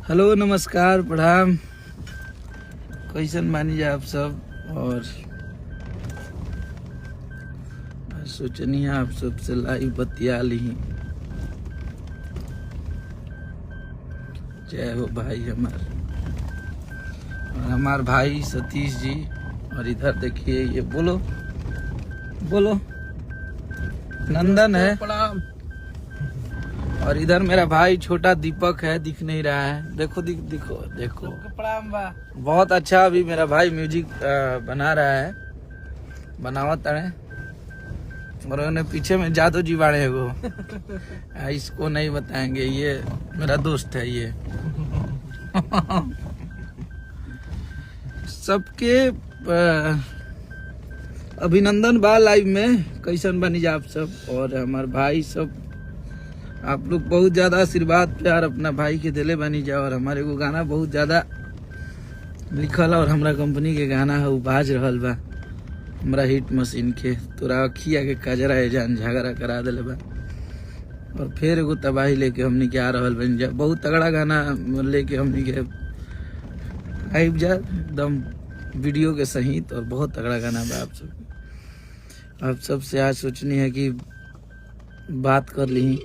Hello नमस्कार प्रणाम, कैसन मानी जा आप सब। और सोचनी है आप सबसे लाइव बतिया ली। जय हो भाई हमार भाई सतीश जी। और इधर देखिए ये बोलो नंदन है। और इधर मेरा भाई छोटा दीपक है, दिख नहीं रहा है। देखो देखो बहुत अच्छा। अभी मेरा भाई म्यूजिक बना रहा है, बनावत है। और उन्हें पीछे में जादू जी बाड़े है वो इसको नहीं बताएंगे, ये मेरा दोस्त है ये सबके अभिनंदन बा लाइव में। कैसन बनी जा आप सब। और हमारे भाई सब, आप लोग बहुत ज्यादा आशीर्वाद प्यार अपना भाई के दिले बनी जा। और हमारे को गाना बहुत ज्यादा लिखल और हमरा कंपनी के गाना है, वो बाज रहल बा हमरा हिट मशीन के। तोरा अखिया के कजरा है जान झगड़ा करा दिले बा। और फिर एगो तबाही लेके हमनी के आ रहल बन जा। बहुत तगड़ा गाना लेके हमनी के आइब जा एकदम वीडियो के सहित। और बहुत तगड़ा गाना बा। आप सब से आज सोचनी है कि बात कर ली।